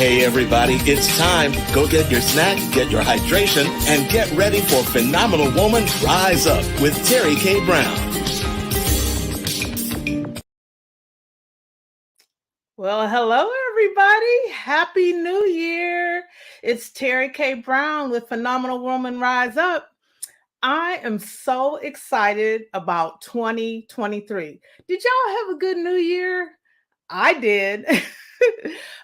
Hey everybody, it's time. Go get your snack, get your hydration, and get ready for Phenomenal Woman Rise Up with Terry K. Brown. Well, hello everybody. Happy New Year. It's Terry K. Brown with Phenomenal Woman Rise Up. I am so excited about 2023. Did y'all have a good New Year? I did.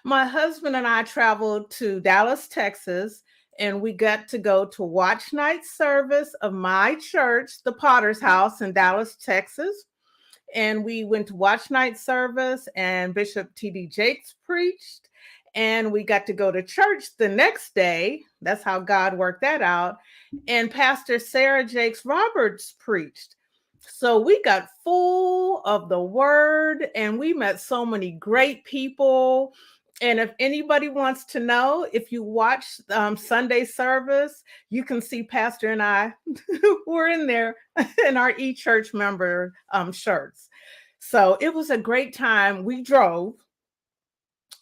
My husband and I traveled to Dallas, Texas, and we got to go to watch night service of my church, the Potter's House in Dallas, Texas. And we went to watch night service, and Bishop T.D. Jakes preached, and we got to go to church the next day. That's how God worked that out. And Pastor Sarah Jakes Roberts preached. So we got full of the word, and we met so many great people. And if anybody wants to know, if you watch Sunday service, you can see Pastor and I were in there in our e-church member shirts. So it was a great time. We drove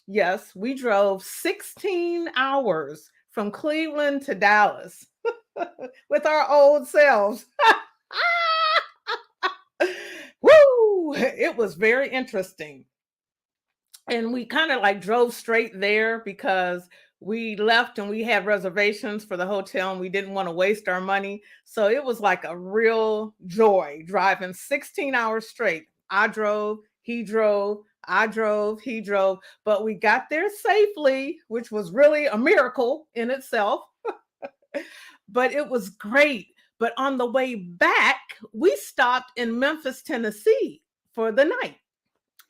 16 hours from Cleveland to Dallas with our old selves. Woo! It was very interesting. And we kind of like drove straight there because we left and we had reservations for the hotel and we didn't want to waste our money. So it was like a real joy driving 16 hours straight. I drove, he drove, I drove, he drove, but we got there safely, which was really a miracle in itself. But it was great. But on the way back, we stopped in Memphis, Tennessee for the night.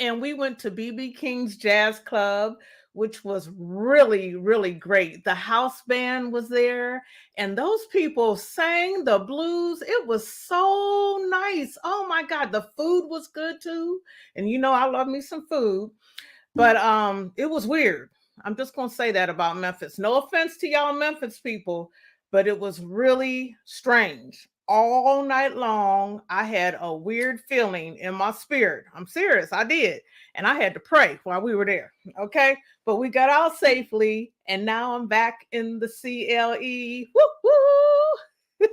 And we went to B.B. King's Jazz Club, which was really, really great. The house band was there, and those people sang the blues. It was so nice. Oh my God, the food was good too. And you know, I love me some food, but it was weird. I'm just gonna say that about Memphis. No offense to y'all Memphis people, but it was really strange. All night long, I had a weird feeling in my spirit. I'm serious, I did. And I had to pray while we were there, okay? But we got out safely, and now I'm back in the CLE. Woo-hoo!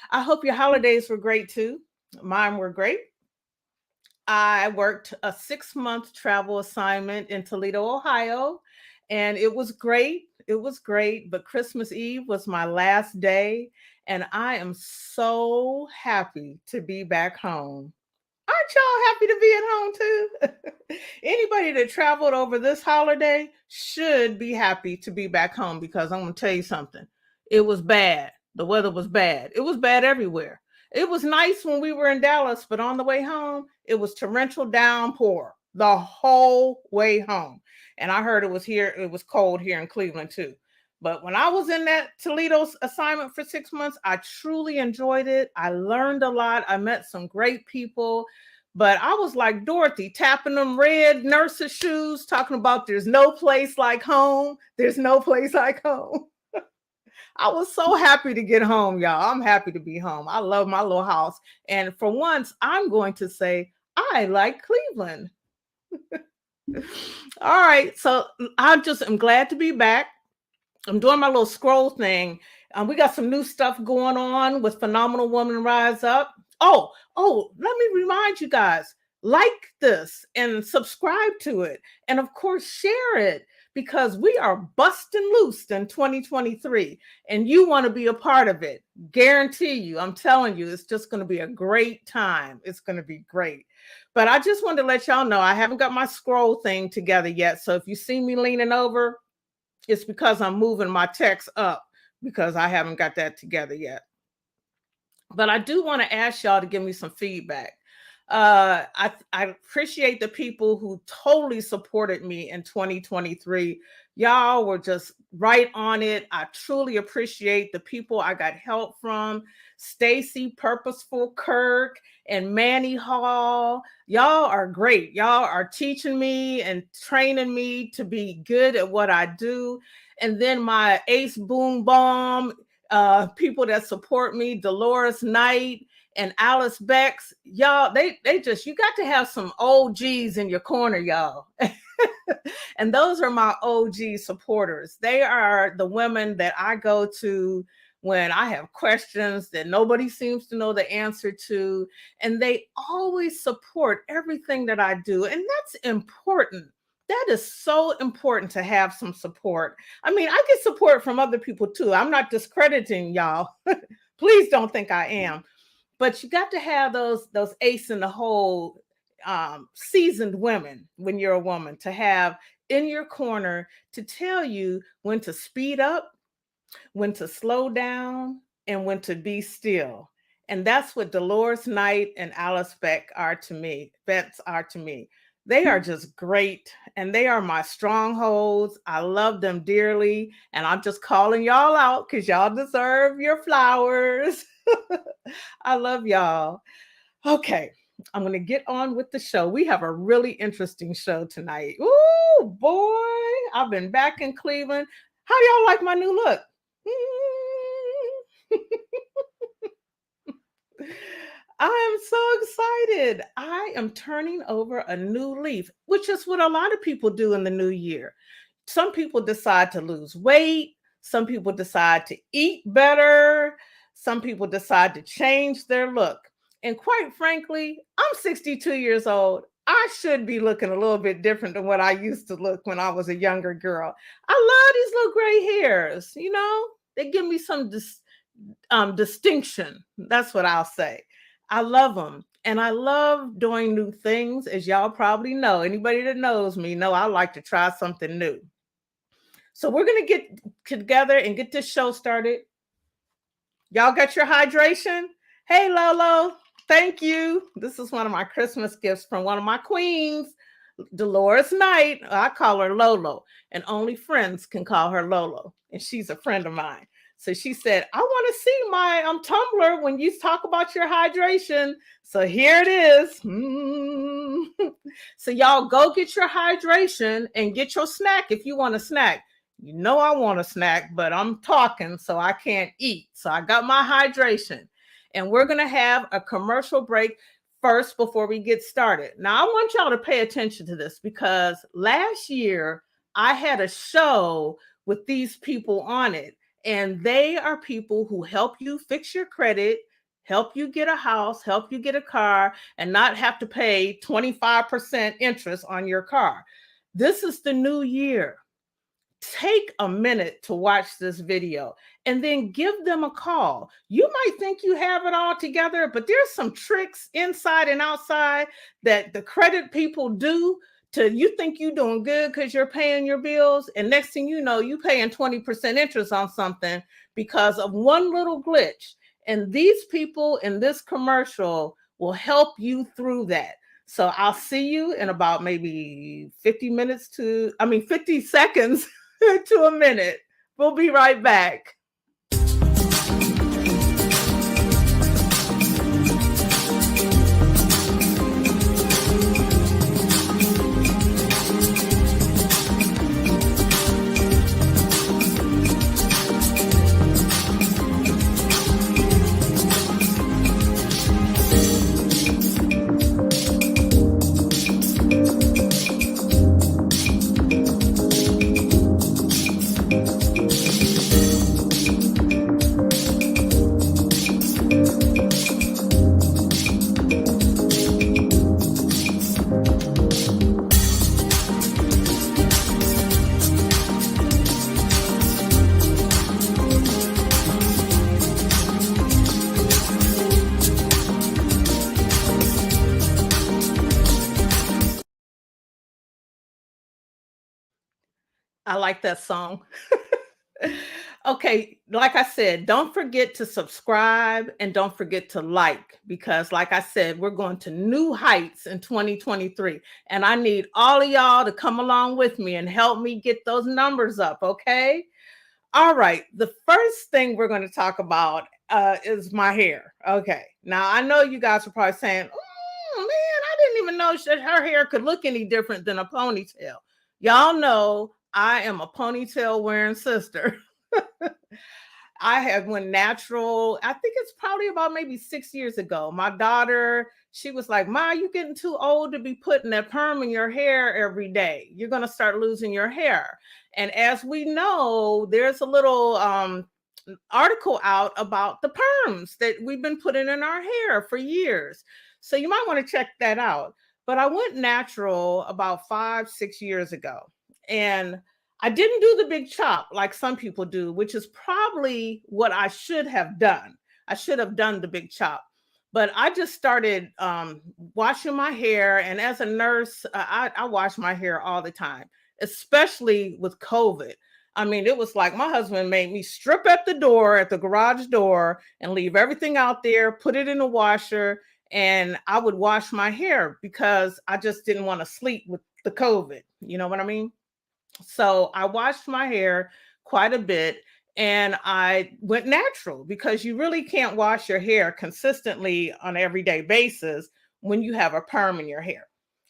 I hope your holidays were great too. Mine were great. I worked a 6-month travel assignment in Toledo, Ohio, and it was great. It was great, but Christmas Eve was my last day, and I am so happy to be back home. Aren't y'all happy to be at home too? Anybody that traveled over this holiday should be happy to be back home, because I'm going to tell you something. It was bad. The weather was bad. It was bad everywhere. It was nice when we were in Dallas, but on the way home, it was torrential downpour the whole way home. And I heard it was cold here in Cleveland too. But when I was in that Toledo assignment for 6 months, I truly enjoyed it. I learned a lot. I met some great people. But I was like Dorothy, tapping them red nurse's shoes, talking about there's no place like home. There's no place like home. I was so happy to get home, y'all. I'm happy to be home. I love my little house. And for once, I'm going to say, I like Cleveland. All right. So I'm glad to be back. I'm doing my little scroll thing. We got some new stuff going on with Phenomenal Woman Rise Up. Oh, let me remind you guys, like this and subscribe to it. And of course, share it, because we are busting loose in 2023 and you want to be a part of it. Guarantee you, I'm telling you, it's just going to be a great time. It's going to be great. But I just wanted to let y'all know I haven't got my scroll thing together yet. So if you see me leaning over, it's because I'm moving my text up, because I haven't got that together yet. But I do want to ask y'all to give me some feedback. I appreciate the people who totally supported me in 2023. Y'all were just right on it. I truly appreciate the people I got help from. Stacy Purposeful Kirk and Manny Hall. Y'all are great. Y'all are teaching me and training me to be good at what I do. And then my Ace Boom Bomb, people that support me, Dolores Knight and Alice Becks, y'all, they just, you got to have some OGs in your corner, y'all. And those are my OG supporters. They are the women that I go to when I have questions that nobody seems to know the answer to. And they always support everything that I do. And that's important. That is so important to have some support. I mean, I get support from other people too. I'm not discrediting y'all. Please don't think I am. But you got to have those ace in the hole, seasoned women when you're a woman, to have in your corner to tell you when to speed up, when to slow down, and when to be still. And that's what Dolores Knight and Alice Betts are to me. They are just great, and they are my strongholds. I love them dearly, and I'm just calling y'all out because y'all deserve your flowers. I love y'all. Okay, I'm going to get on with the show. We have a really interesting show tonight. Ooh, boy, I've been back in Cleveland. How y'all like my new look? I am so excited. I am turning over a new leaf, which is what a lot of people do in the new year. Some people decide to lose weight. Some people decide to eat better. Some people decide to change their look. And quite frankly, I'm 62 years old. I should be looking a little bit different than what I used to look when I was a younger girl. I love these little gray hairs, you know, they give me some distinction. That's what I'll say. I love them. And I love doing new things, as y'all probably know. Anybody that knows me know I like to try something new. So we're going to get together and get this show started. Y'all got your hydration? Hey, Lolo, thank you. This is one of my Christmas gifts from one of my queens, Dolores Knight. I call her Lolo, and only friends can call her Lolo. And she's a friend of mine. So she said, I want to see my tumbler when you talk about your hydration. So here it is. So y'all go get your hydration and get your snack if you want a snack. You know I want a snack, but I'm talking, so I can't eat. So I got my hydration. And we're going to have a commercial break first before we get started. Now, I want y'all to pay attention to this because last year I had a show with these people on it. And they are people who help you fix your credit, help you get a house, help you get a car, and not have to pay 25% interest on your car. This is the new year. Take a minute to watch this video and then give them a call. You might think you have it all together, but there's some tricks inside and outside that the credit people do to you think you're doing good because you're paying your bills. And next thing you know, you're paying 20% interest on something because of one little glitch. And these people in this commercial will help you through that. So I'll see you in about maybe 50 seconds to a minute. We'll be right back. I like that song. Okay, like I said, don't forget to subscribe and don't forget to like, because like I said, we're going to new heights in 2023. And I need all of y'all to come along with me and help me get those numbers up, okay? All right, the first thing we're going to talk about is my hair. Okay, now I know you guys are probably saying, oh man, I didn't even know her hair could look any different than a ponytail. Y'all know I am a ponytail wearing sister. I have went natural. I think it's probably about maybe 6 years ago. My daughter She was like, Ma, you're getting too old to be putting that perm in your hair every day. You're going to start losing your hair. And as we know, there's a little article out about the perms that we've been putting in our hair for years. So you might want to check that out. But I went natural about 5-6 years ago. And I didn't do the big chop like some people do, which is probably what I should have done. I should have done the big chop. But I just started washing my hair. And as a nurse, I wash my hair all the time, especially with COVID. I mean, it was like my husband made me strip at the door, at the garage door, and leave everything out there, put it in the washer, and I would wash my hair because I just didn't want to sleep with the COVID. You know what I mean? So I washed my hair quite a bit and I went natural because you really can't wash your hair consistently on an everyday basis when you have a perm in your hair.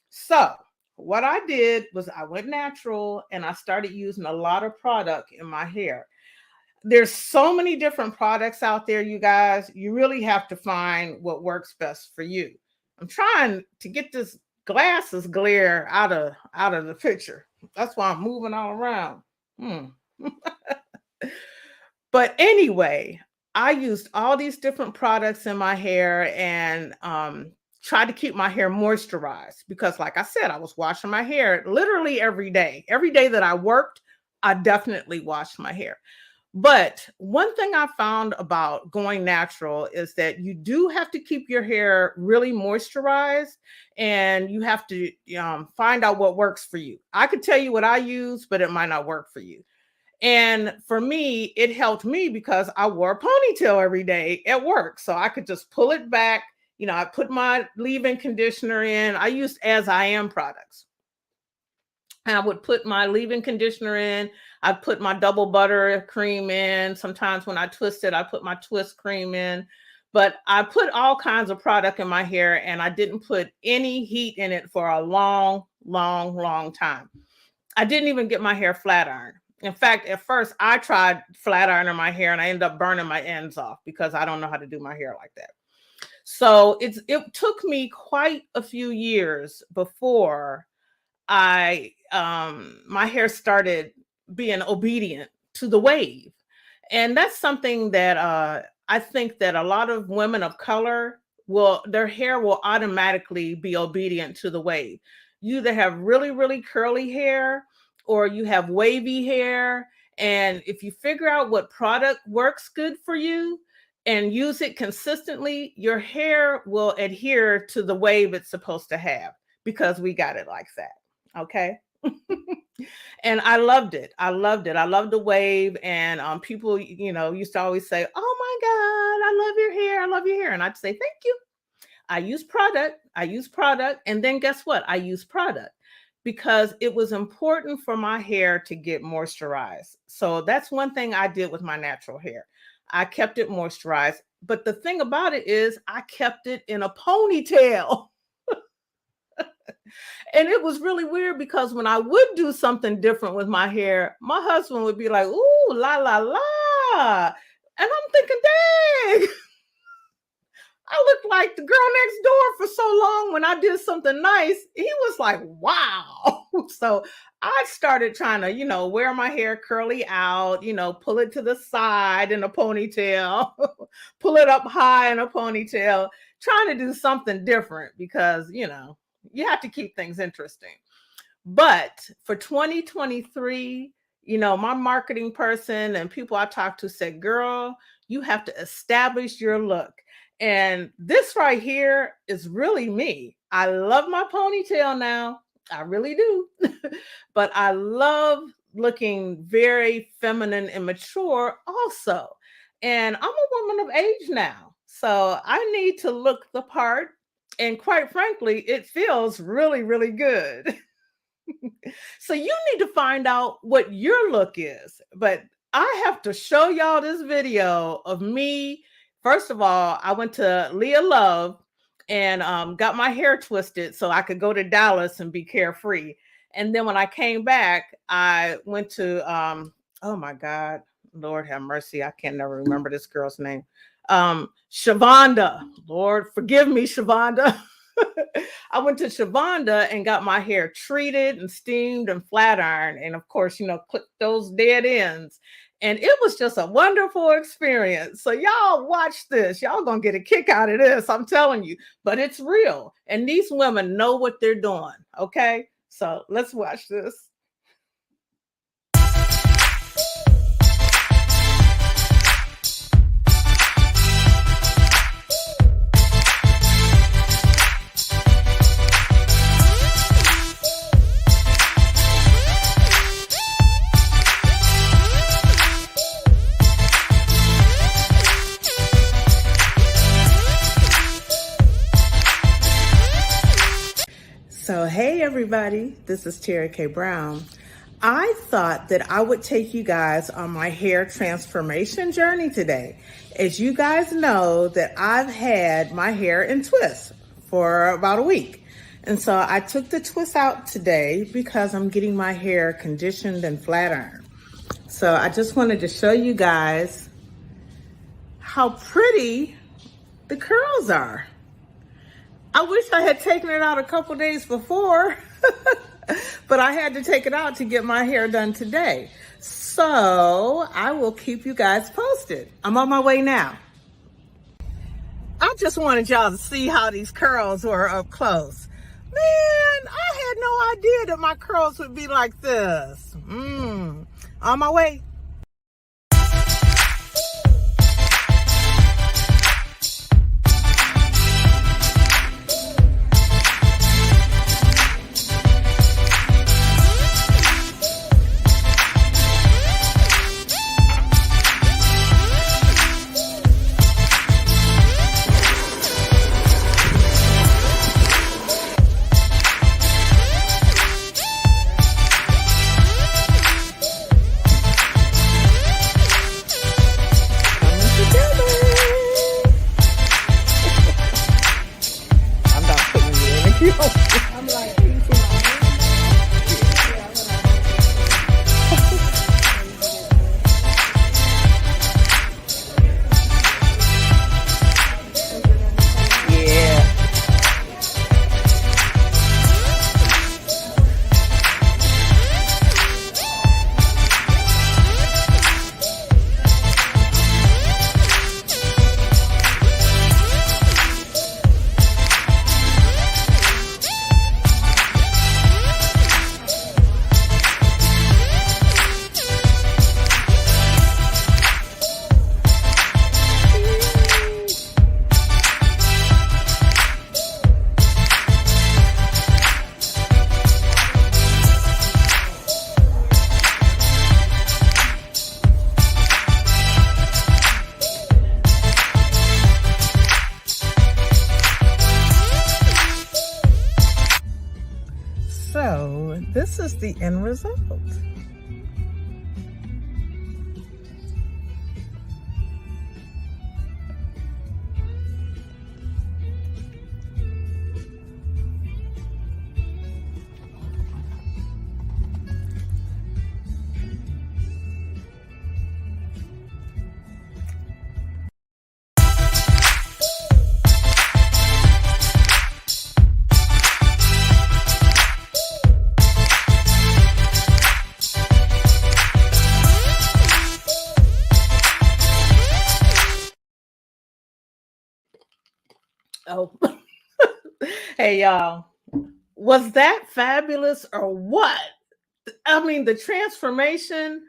So what I did was I went natural and I started using a lot of product in my hair. There's so many different products out there, you guys. You really have to find what works best for you. I'm trying to get this glasses glare out of the picture. That's why I'm moving all around. But anyway, I used all these different products in my hair and tried to keep my hair moisturized because, like I said, I was washing my hair literally every day. Every day that I worked, I definitely washed my hair. But one thing I found about going natural is that you do have to keep your hair really moisturized and you have to find out what works for you. I could tell you what I use, but it might not work for you. And for me, it helped me because I wore a ponytail every day at work. So I could just pull it back. I put my leave-in conditioner in. I used As I Am products. And I would put my leave-in conditioner in. I put my double butter cream in. Sometimes when I twist it, I put my twist cream in. But I put all kinds of product in my hair and I didn't put any heat in it for a long, long, long time. I didn't even get my hair flat ironed. In fact, at first I tried flat ironing my hair and I ended up burning my ends off because I don't know how to do my hair like that. So it took me quite a few years before my hair started being obedient to the wave. And that's something that I think that a lot of women of color their hair will automatically be obedient to the wave. You either have really, really curly hair or you have wavy hair. And if you figure out what product works good for you and use it consistently, your hair will adhere to the wave it's supposed to have because we got it like that. Okay. And I loved it. I loved it. I loved the wave. And people, used to always say, oh my God, I love your hair. I love your hair. And I'd say, thank you. I use product. And then guess what? I use product because it was important for my hair to get moisturized. So that's one thing I did with my natural hair. I kept it moisturized. But the thing about it is I kept it in a ponytail. And it was really weird because when I would do something different with my hair, my husband would be like, ooh, la, la, la. And I'm thinking, dang, I looked like the girl next door for so long. When I did something nice, he was like, wow. So I started trying to, wear my hair curly out, pull it to the side in a ponytail, pull it up high in a ponytail, trying to do something different because, you have to keep things interesting. But for 2023, my marketing person and people I talked to said, girl, you have to establish your look. And this right here is really me. I love my ponytail now. I really do. But I love looking very feminine and mature also. And I'm a woman of age now. So I need to look the part. And quite frankly, it feels really, really good. So you need to find out what your look is. But I have to show y'all this video of me. First of all, I went to Leah Love and got my hair twisted so I could go to Dallas and be carefree. And then when I came back, I went to, oh my God, Lord have mercy. I can never remember this girl's name. Shavonda. Lord, forgive me, Shavonda. I went to Shavonda and got my hair treated and steamed and flat ironed. And of course, clip those dead ends. And it was just a wonderful experience. So y'all watch this. Y'all gonna get a kick out of this. I'm telling you. But it's real. And these women know what they're doing. Okay. So let's watch this. So, hey everybody, this is Terry K. Brown. I thought that I would take you guys on my hair transformation journey today. As you guys know that I've had my hair in twists for about a week. And so I took the twist out today because I'm getting my hair conditioned and flat ironed. So I just wanted to show you guys how pretty the curls are. I wish I had taken it out a couple days before, but I had to take it out to get my hair done today. So I will keep you guys posted. I'm on my way now. I just wanted y'all to see how these curls were up close. Man, I had no idea that my curls would be like this. On my way. I'm like, yeah. So this is the end result. Oh, hey y'all, was that fabulous or what? I mean, the transformation,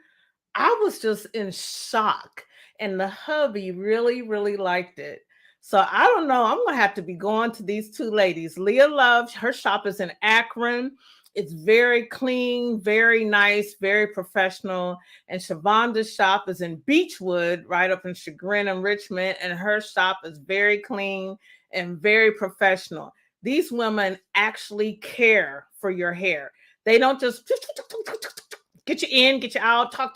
I was just in shock, and the hubby really, really liked it. So I don't know. I'm gonna have to be going to these two ladies. Leah Love, her shop is in Akron. It's very clean, very nice, very professional. And Shavonda's shop is in Beechwood, right up in Chagrin and Richmond. And her shop is very clean and very professional. These women actually care for your hair. They don't just get you in, get you out, talk.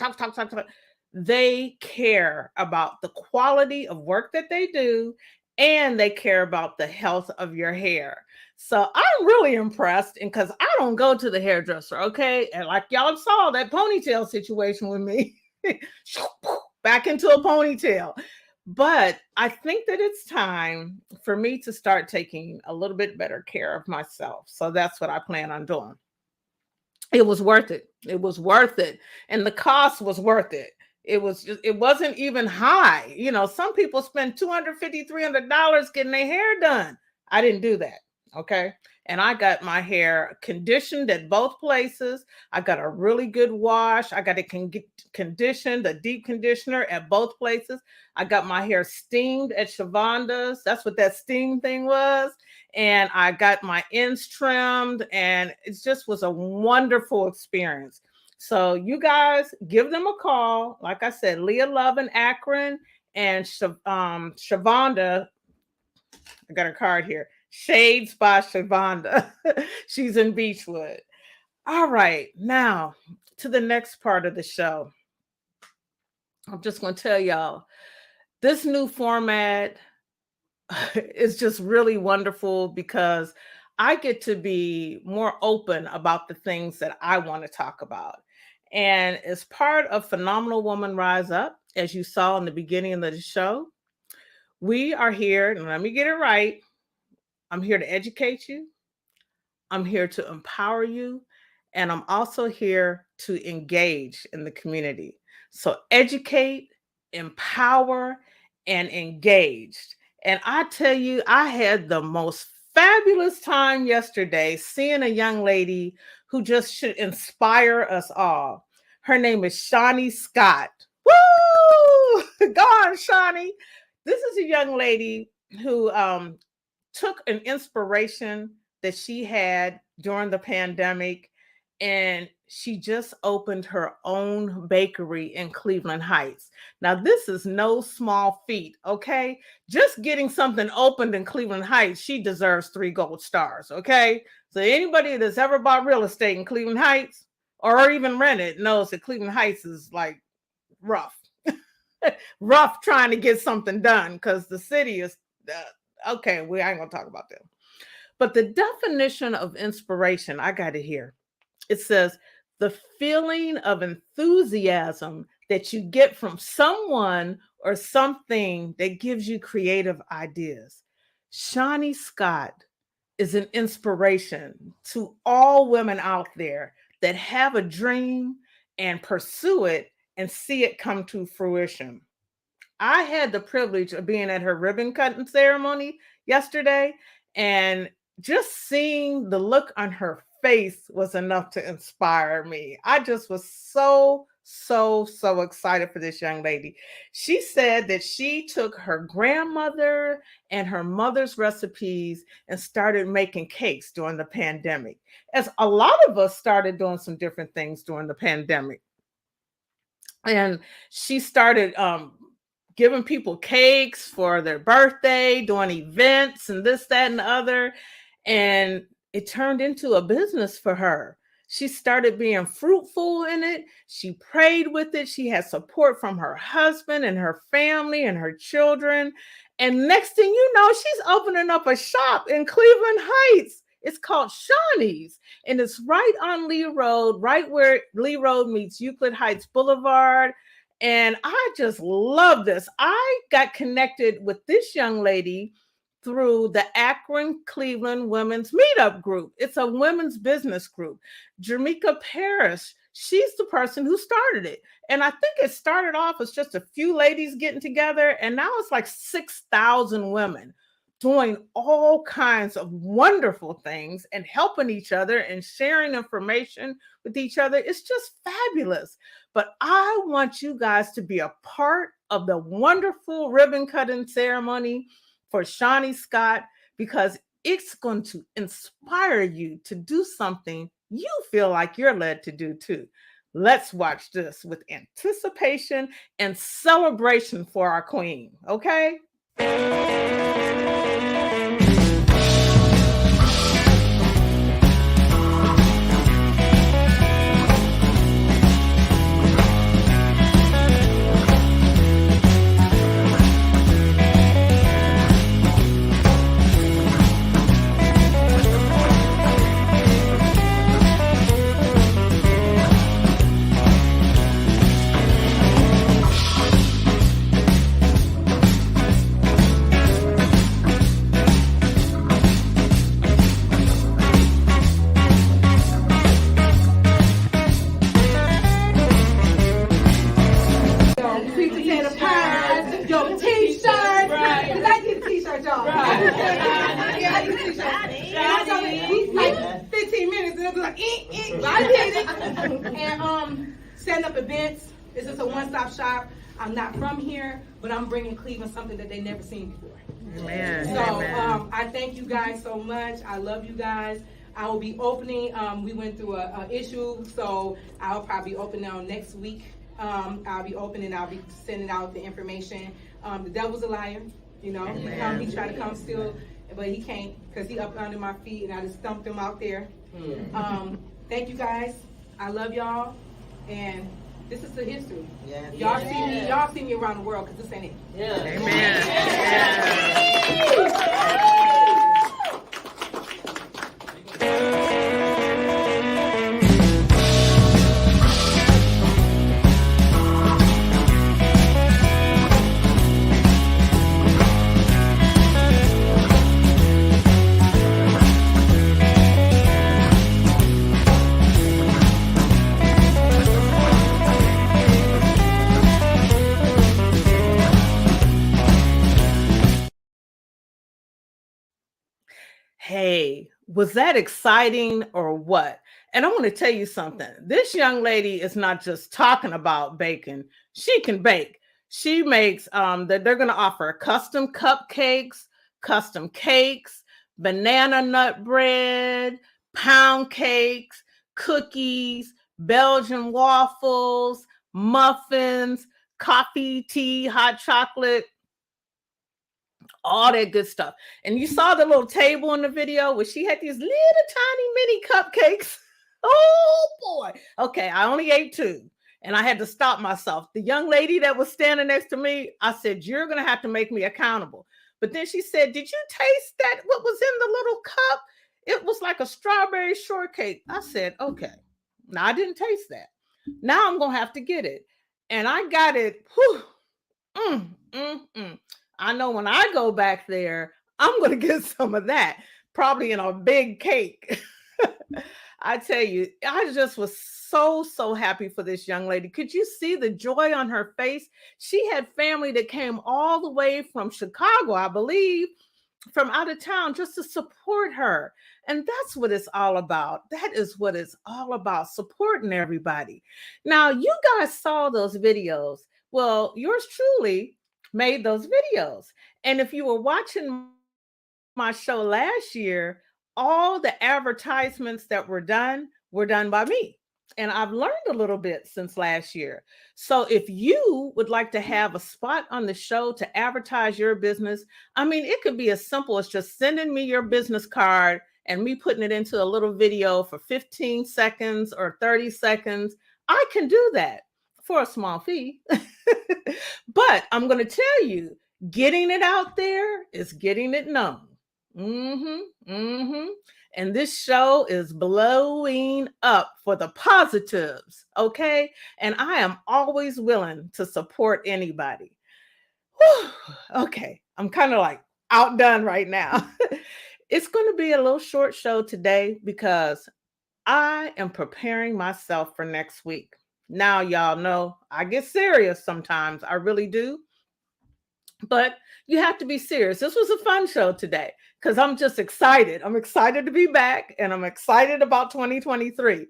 They care about the quality of work that they do, and they care about the health of your hair. So I'm really impressed, and because I don't go to the hairdresser, okay? And like y'all saw that ponytail situation with me, back into a ponytail. But I think that it's time for me to start taking a little bit better care of myself. So that's what I plan on doing. It was worth it. It was worth it. And the cost was worth it. It wasn't even high. You know, some people spend $250, $300 getting their hair done. I didn't do that. Okay. And I got my hair conditioned at both places. I got a really good wash. I got it conditioned, a deep conditioner at both places. I got my hair steamed at Shavanda's. That's what that steam thing was. And I got my ends trimmed, and it just was a wonderful experience. So you guys give them a call. Like I said, Leah Love in Akron and Shavonda. I got a card here. Shades by Shavonda. She's in Beechwood. All right, now to the next part of the show. I'm just going to tell y'all this new format is just really wonderful because I get to be more open about the things that I want to talk about. And as part of Phenomenal Woman Rise Up, as you saw in the beginning of the show, we are here, and let me get it right. I'm here to educate you. I'm here to empower you. And I'm also here to engage in the community. So educate, empower, and engaged. And I tell you, I had the most fabulous time yesterday seeing a young lady who just should inspire us all. Her name is Shawnee Scott. Woo! Go on, Shawnee. This is a young lady who took an inspiration that she had during the pandemic, and she just opened her own bakery in Cleveland Heights. Now, this is no small feat, okay? Just getting something opened in Cleveland Heights, she deserves 3 gold stars, okay? So anybody that's ever bought real estate in Cleveland Heights or even rented knows that Cleveland Heights is like rough. Rough trying to get something done because the city is, okay, we ain't gonna talk about that. But the definition of inspiration, I got it here. It says, the feeling of enthusiasm that you get from someone or something that gives you creative ideas. Shawnee Scott is an inspiration to all women out there that have a dream and pursue it and see it come to fruition. I had the privilege of being at her ribbon cutting ceremony yesterday, and just seeing the look on her face was enough to inspire me. I just was so excited for this young lady. She said that she took her grandmother and her mother's recipes and started making cakes during the pandemic, as a lot of us started doing some different things during the pandemic. And she started giving people cakes for their birthday, doing events and this, that, and the other. And it turned into a business for her. She started being fruitful in it. She prayed with it. She had support from her husband and her family and her children. And next thing you know, she's opening up a shop in Cleveland Heights. It's called Shawnee's, and it's right on Lee Road, right where Lee Road meets Euclid Heights Boulevard. And I just love this. I got connected with this young lady through the Akron Cleveland Women's Meetup Group. It's a women's business group. Jermika Parrish, she's the person who started it. And I think it started off as just a few ladies getting together, and now it's like 6,000 women doing all kinds of wonderful things and helping each other and sharing information with each other. It's just fabulous. But I want you guys to be a part of the wonderful ribbon cutting ceremony for Shawnee Scott, because it's going to inspire you to do something you feel like you're led to do too. Let's watch this with anticipation and celebration for our queen, okay? it. I did it. And setting up events. This is a one-stop shop. I'm not from here, but I'm bringing Cleveland something that they've never seen before. Amen. So Amen. I thank you guys so much. I love you guys. I will be opening. We went through a issue, so I'll probably open now next week. I'll be opening. I'll be sending out the information. The devil's a liar. You know, he tried to come still, but he can't because he up under my feet, and I just stumped him out there. Thank you guys. I love y'all, and this is the history. Yeah. Y'all see me around the world because this ain't it. Yeah. Amen. Hey, was that exciting or what? And I want to tell you something. This young lady is not just talking about baking. She can bake. She makes that they're going to offer custom cupcakes, custom cakes, banana nut bread, pound cakes, cookies, Belgian waffles, muffins, coffee, tea, hot chocolate, all that good stuff. And you saw the little table in the video where she had these little tiny mini cupcakes. Oh boy. Okay, I only ate 2 and I had to stop myself. The young lady that was standing next to me, I said, you're going to have to make me accountable. But then she said, did you taste that? What was in the little cup? It was like a strawberry shortcake. I said, okay. Now I didn't taste that. Now I'm going to have to get it. And I got it. Whew. I know when I go back there, I'm going to get some of that, probably in a big cake. I tell you, I just was so happy for this young lady. Could you see the joy on her face? She had family that came all the way from Chicago, I believe, from out of town just to support her. And that's what it's all about. That is what it's all about, supporting everybody. Now, you guys saw those videos. Well, yours truly made those videos. And if you were watching my show last year, all the advertisements that were done by me. And I've learned a little bit since last year. So if you would like to have a spot on the show to advertise your business, I mean, it could be as simple as just sending me your business card and me putting it into a little video for 15 seconds or 30 seconds. I can do that for a small fee. But I'm going to tell you, getting it out there is getting it known. And this show is blowing up for the positives, okay? And I am always willing to support anybody. Whew. Okay, I'm kind of like outdone right now. It's going to be a little short show today because I am preparing myself for next week. Now, y'all know I get serious sometimes. I really do. But you have to be serious. This was a fun show today because I'm just excited. I'm excited to be back and I'm excited about 2023.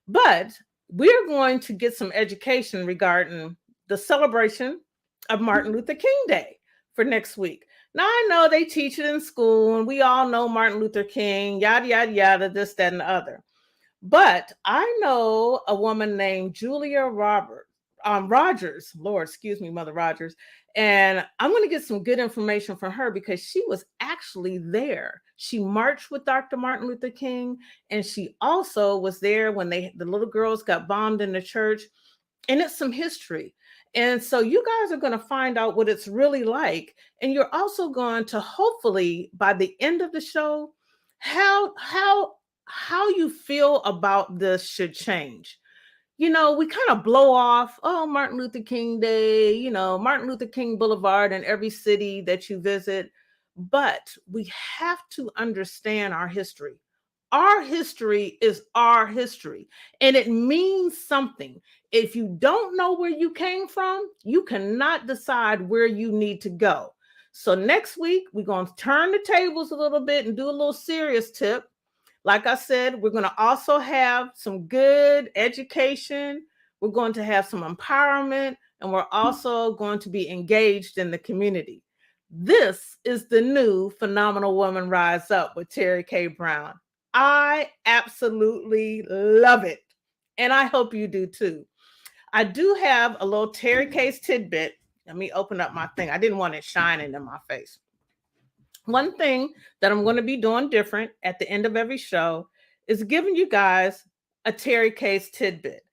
But we're going to get some education regarding the celebration of Martin Luther King Day for next week. Now, I know they teach it in school and we all know Martin Luther King, yada, yada, yada, this, that, and the other. But I know a woman named Julia Rogers, Lord, excuse me, Mother Rogers. And I'm going to get some good information from her because she was actually there. She marched with Dr. Martin Luther King. And she also was there when the little girls got bombed in the church. And it's some history. And so you guys are going to find out what it's really like. And you're also going to hopefully, by the end of the show, how you feel about this should change. You know, we kind of blow off, oh, Martin Luther King Day, you know, Martin Luther King Boulevard in every city that you visit. But we have to understand our history. Our history is our history, and it means something. If you don't know where you came from, you cannot decide where you need to go. So next week, we're going to turn the tables a little bit and do a little serious tip. Like I said, we're going to also have some good education. We're going to have some empowerment, and we're also going to be engaged in the community. This is the new Phenomenal Woman Rise Up with Terry K. Brown. I absolutely love it, and I hope you do too. I do have a little Terry K's tidbit. Let me open up my thing. I didn't want it shining in my face. One thing that I'm going to be doing different at the end of every show is giving you guys a Terry K's tidbit.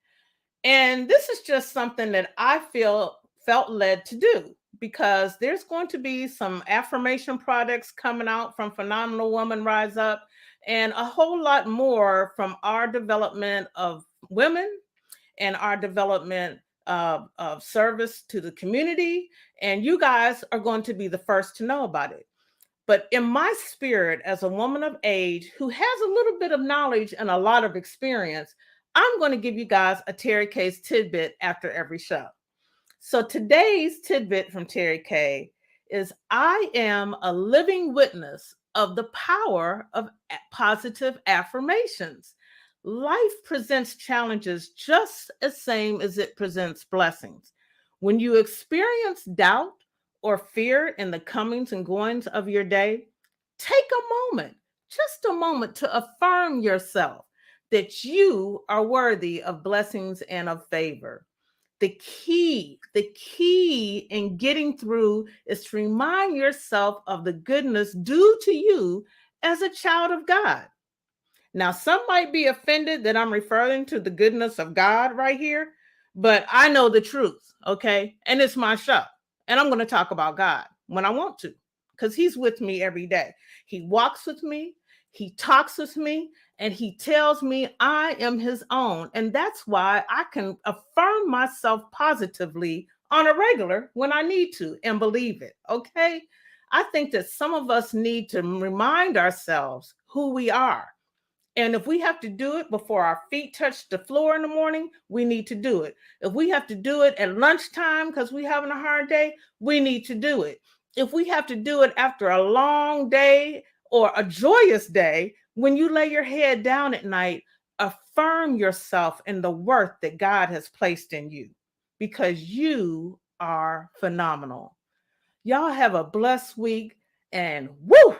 And this is just something that I felt led to do because there's going to be some affirmation products coming out from Phenomenal Woman Rise Up and a whole lot more from our development of women and our development of service to the community. And you guys are going to be the first to know about it. But in my spirit, as a woman of age who has a little bit of knowledge and a lot of experience, I'm going to give you guys a Terry K's tidbit after every show. So today's tidbit from Terry K is I am a living witness of the power of positive affirmations. Life presents challenges just as same as it presents blessings. When you experience doubt or fear in the comings and goings of your day, take a moment, just a moment to affirm yourself that you are worthy of blessings and of favor. The key in getting through is to remind yourself of the goodness due to you as a child of God. Now, some might be offended that I'm referring to the goodness of God right here, but I know the truth, okay? And it's my show. And I'm going to talk about God when I want to, because he's with me every day. He walks with me, he talks with me, and he tells me I am his own. And that's why I can affirm myself positively on a regular when I need to and believe it, okay? I think that some of us need to remind ourselves who we are. And if we have to do it before our feet touch the floor in the morning, we need to do it. If we have to do it at lunchtime because we're having a hard day, we need to do it. If we have to do it after a long day or a joyous day, when you lay your head down at night, affirm yourself in the worth that God has placed in you because you are phenomenal. Y'all have a blessed week, and woo,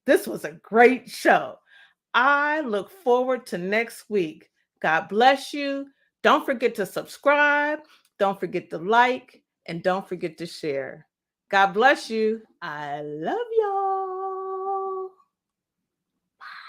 this was a great show. I look forward to next week. God bless you. Don't forget to subscribe. Don't forget to like, and don't forget to share. God bless you. I love y'all.